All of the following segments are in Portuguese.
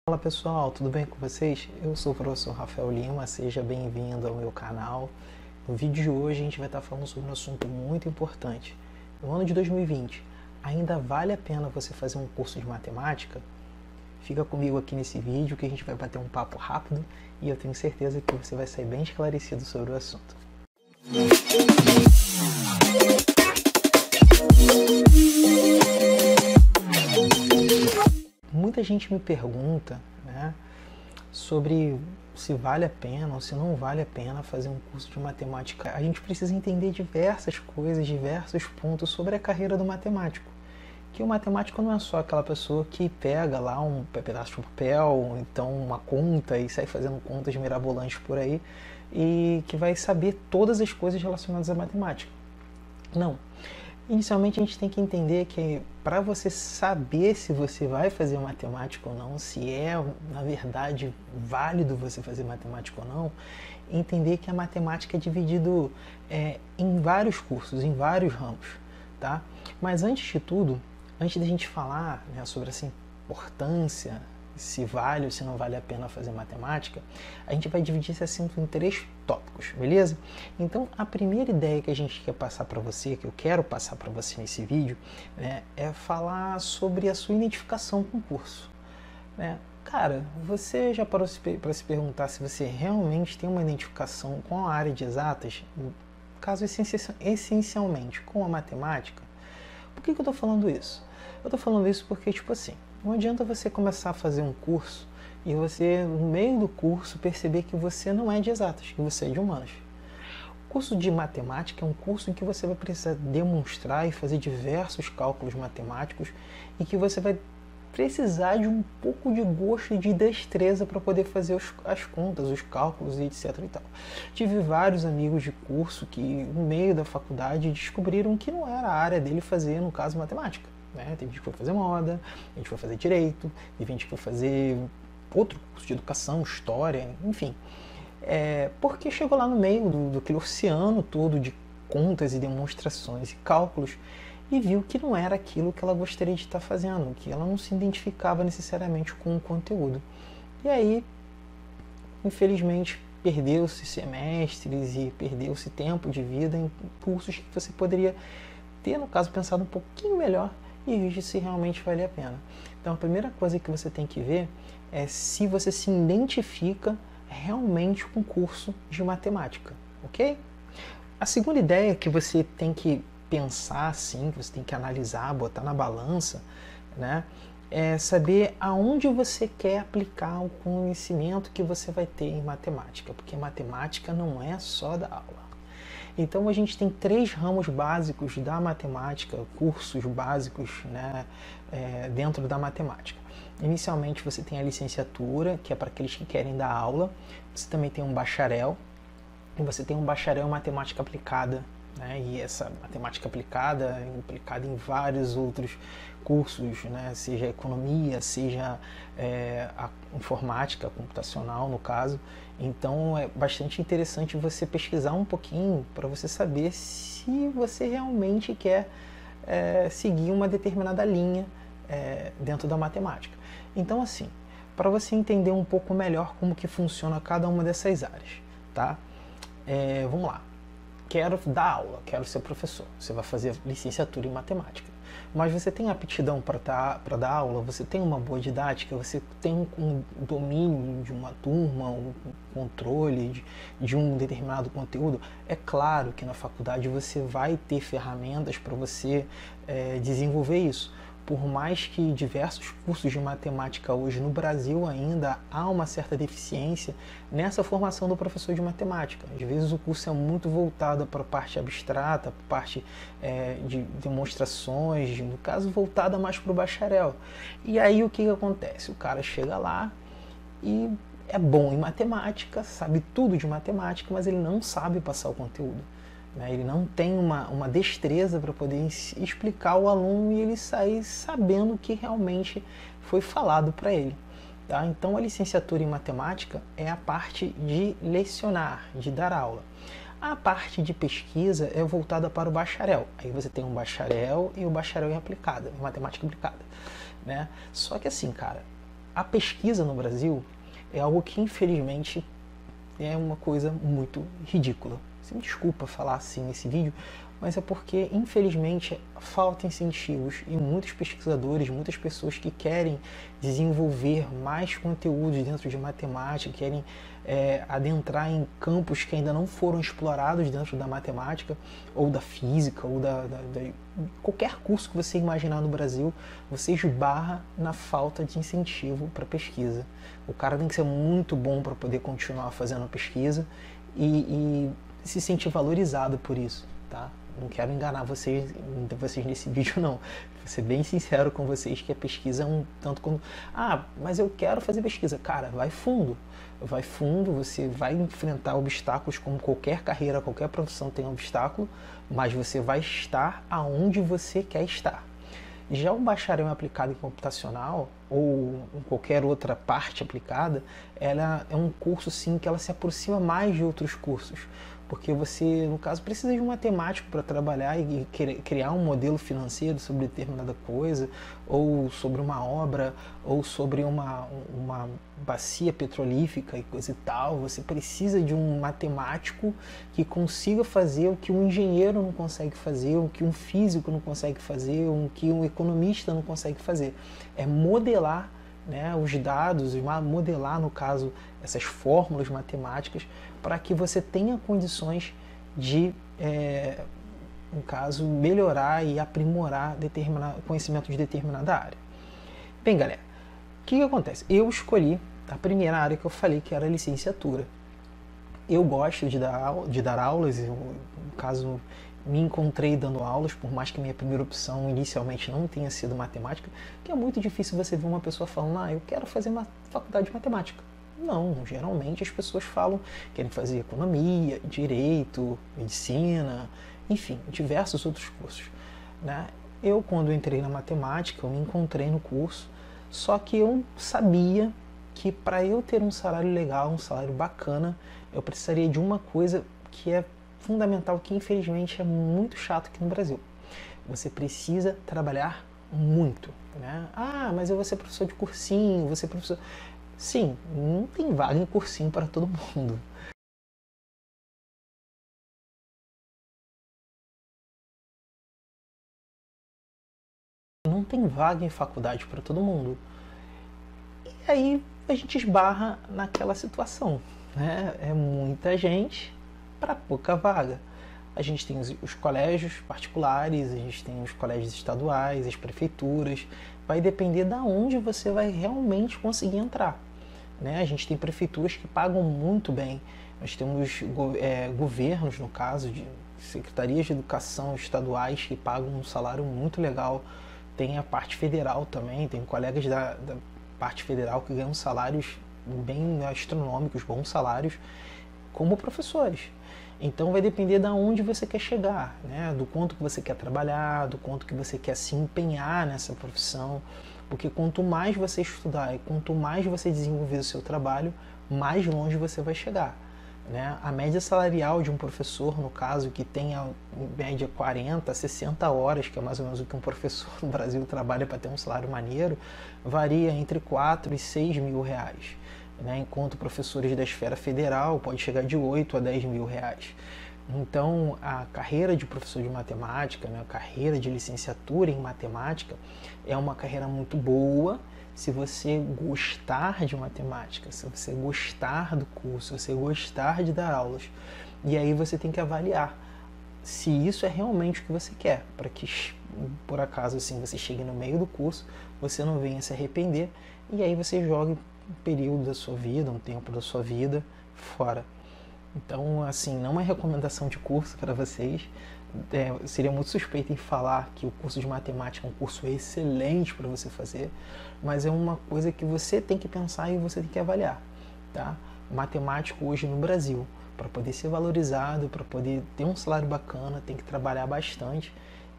Fala pessoal, tudo bem com vocês? Eu sou o professor Rafael Lima, seja bem-vindo ao meu canal. No vídeo de hoje a gente vai estar falando sobre um assunto muito importante. No ano de 2020, ainda vale a pena você fazer um curso de matemática? Fica comigo aqui nesse vídeo que a gente vai bater um papo rápido e eu tenho certeza que você vai sair bem esclarecido sobre o assunto. Muita gente me pergunta, né, sobre se vale a pena ou se não vale a pena fazer um curso de matemática. A gente precisa entender diversas coisas, diversos pontos sobre a carreira do matemático. Que o matemático não é só aquela pessoa que pega lá um pedaço de papel, ou então uma conta e sai fazendo contas mirabolantes por aí e que vai saber todas as coisas relacionadas à matemática. Não. Inicialmente a gente tem que entender que para você saber se você vai fazer matemática ou não, se é na verdade válido você fazer matemática ou não, entender que a matemática é dividido em vários cursos, em vários ramos, tá? Mas antes de tudo, antes da gente falar, né, sobre essa importância, se vale ou se não vale a pena fazer matemática, a gente vai dividir esse assunto em 3 tópicos, beleza? Então, a primeira ideia que a gente quer passar para você, que eu quero passar para você nesse vídeo, né, é falar sobre a sua identificação com o curso, né? Cara, você já parou para se perguntar se você realmente tem uma identificação com a área de exatas, caso essencialmente com a matemática? Por que eu estou falando isso? Eu estou falando isso porque, tipo assim, não adianta você começar a fazer um curso e você, no meio do curso, perceber que você não é de exatas, que você é de humanas. O curso de matemática é um curso em que você vai precisar demonstrar e fazer diversos cálculos matemáticos e que você vai precisar de um pouco de gosto e de destreza para poder fazer as contas, os cálculos e etc e tal. Tive vários amigos de curso que, no meio da faculdade, descobriram que não era a área dele fazer, no caso, matemática. Né? Teve gente que foi fazer moda, a gente foi fazer direito, teve gente que foi fazer outro curso de educação, história, enfim. Porque chegou lá no meio daquele oceano todo de contas e demonstrações e cálculos e viu que não era aquilo que ela gostaria de estar fazendo, que ela não se identificava necessariamente com o conteúdo. E aí, infelizmente, perdeu-se semestres e perdeu-se tempo de vida em cursos que você poderia ter, no caso, pensado um pouquinho melhor e visto se realmente vale a pena. Então, a primeira coisa que você tem que ver é se você se identifica realmente com o curso de matemática, ok? A segunda ideia que você tem que pensar, assim, que você tem que analisar, botar na balança, né, é saber aonde você quer aplicar o conhecimento que você vai ter em matemática, porque matemática não é só da aula. Então a gente tem 3 ramos básicos da matemática, cursos básicos, né, dentro da matemática. Inicialmente você tem a licenciatura, que é para aqueles que querem dar aula, você também tem um bacharel, e você tem um bacharel em matemática aplicada, né? E essa matemática aplicada é aplicada em vários outros cursos, né? Seja economia, seja a informática computacional, no caso. Então é bastante interessante você pesquisar um pouquinho para você saber se você realmente quer seguir uma determinada linha dentro da matemática. Então, assim, para você entender um pouco melhor como que funciona cada uma dessas áreas, tá? Vamos lá. Quero dar aula, quero ser professor. Você vai fazer licenciatura em matemática. Mas você tem aptidão para dar aula? Você tem uma boa didática? Você tem um domínio de uma turma, um controle de um determinado conteúdo? É claro que na faculdade você vai ter ferramentas para você desenvolver isso. Por mais que diversos cursos de matemática hoje no Brasil ainda há uma certa deficiência nessa formação do professor de matemática. Às vezes o curso é muito voltado para a parte abstrata, para a parte de demonstrações, no caso voltada mais para o bacharel. E aí o que acontece? O cara chega lá e é bom em matemática, sabe tudo de matemática, mas ele não sabe passar o conteúdo. Ele não tem uma destreza para poder explicar ao aluno e ele sair sabendo o que realmente foi falado para ele. Tá? Então a licenciatura em matemática é a parte de lecionar, de dar aula. A parte de pesquisa é voltada para o bacharel. Aí você tem um bacharel e o bacharel em aplicada, em matemática aplicada. Né? Só que assim, cara, a pesquisa no Brasil é algo que, infelizmente, é uma coisa muito ridícula. Você me desculpa falar assim nesse vídeo, mas é porque, infelizmente, falta incentivos e muitos pesquisadores, muitas pessoas que querem desenvolver mais conteúdos dentro de matemática, querem adentrar em campos que ainda não foram explorados dentro da matemática, ou da física, ou qualquer curso que você imaginar no Brasil, você esbarra na falta de incentivo para pesquisa. O cara tem que ser muito bom para poder continuar fazendo pesquisa e se sentir valorizado por isso, tá? Não quero enganar vocês nesse vídeo, não. Vou ser bem sincero com vocês que a pesquisa é um tanto como... Ah, mas eu quero fazer pesquisa. Cara, vai fundo. Vai fundo, você vai enfrentar obstáculos como qualquer carreira, qualquer profissão tem obstáculo, mas você vai estar aonde você quer estar. Já o bacharel aplicado em computacional, ou em qualquer outra parte aplicada, ela é um curso sim que ela se aproxima mais de outros cursos, porque você, no caso, precisa de um matemático para trabalhar e criar um modelo financeiro sobre determinada coisa, ou sobre uma obra, ou sobre uma bacia petrolífica e coisa e tal. Você precisa de um matemático que consiga fazer o que um engenheiro não consegue fazer, o que um físico não consegue fazer, o que um economista não consegue fazer. É modelar, né, os dados, modelar, no caso, essas fórmulas matemáticas, para que você tenha condições de, no caso, melhorar e aprimorar conhecimento de determinada área. Bem, galera, o que acontece? Eu escolhi a primeira área que eu falei, que era a licenciatura. Eu gosto de dar aulas, no caso, me encontrei dando aulas, por mais que minha primeira opção inicialmente não tenha sido matemática, que é muito difícil você ver uma pessoa falando, eu quero fazer uma faculdade de matemática. Não, geralmente as pessoas querem fazer economia, direito, medicina, enfim, diversos outros cursos, né? Eu, quando entrei na matemática, eu me encontrei no curso, só que eu sabia que para eu ter um salário legal, um salário bacana, eu precisaria de uma coisa que é fundamental, que infelizmente é muito chato aqui no Brasil. Você precisa trabalhar muito, né? Ah, mas eu vou ser professor de cursinho, vou ser professor... Sim, não tem vaga em cursinho para todo mundo. Não tem vaga em faculdade para todo mundo. E aí a gente esbarra naquela situação, né? É muita gente para pouca vaga. A gente tem os colégios particulares, a gente tem os colégios estaduais, as prefeituras. Vai depender de onde você vai realmente conseguir entrar, né? A gente tem prefeituras que pagam muito bem. Nós temos governos, no caso, de secretarias de educação estaduais que pagam um salário muito legal. Tem a parte federal também, tem colegas da parte federal que ganham salários bem astronômicos, bons salários, como professores. Então vai depender de onde você quer chegar, né? Do quanto que você quer trabalhar, do quanto que você quer se empenhar nessa profissão, porque quanto mais você estudar e quanto mais você desenvolver o seu trabalho, mais longe você vai chegar, né? A média salarial de um professor, no caso, que tenha em média 40, 60 horas, que é mais ou menos o que um professor no Brasil trabalha para ter um salário maneiro, varia entre 4 e 6 mil reais. Né, enquanto professores da esfera federal pode chegar de 8 a 10 mil reais. Então, a carreira de professor de matemática, né, a carreira de licenciatura em matemática, é uma carreira muito boa se você gostar de matemática, se você gostar do curso, se você gostar de dar aulas. E aí você tem que avaliar se isso é realmente o que você quer, para que, por acaso, assim, você chegue no meio do curso, você não venha se arrepender, e aí você jogue um período da sua vida, um tempo da sua vida fora. Então, assim, não é recomendação de curso para vocês. Seria muito suspeito em falar que o curso de matemática é um curso excelente para você fazer, mas é uma coisa que você tem que pensar e você tem que avaliar, tá? Matemático hoje no Brasil, para poder ser valorizado, para poder ter um salário bacana, tem que trabalhar bastante.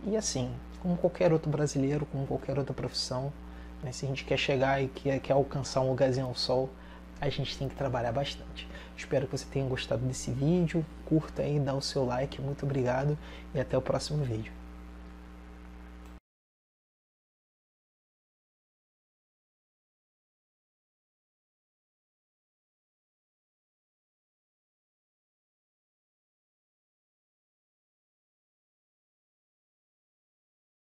E assim, como qualquer outro brasileiro, como qualquer outra profissão, né, se a gente quer chegar e quer alcançar um lugarzinho ao sol, a gente tem que trabalhar bastante. Espero que você tenha gostado desse vídeo, curta aí, dá o seu like, muito obrigado e até o próximo vídeo.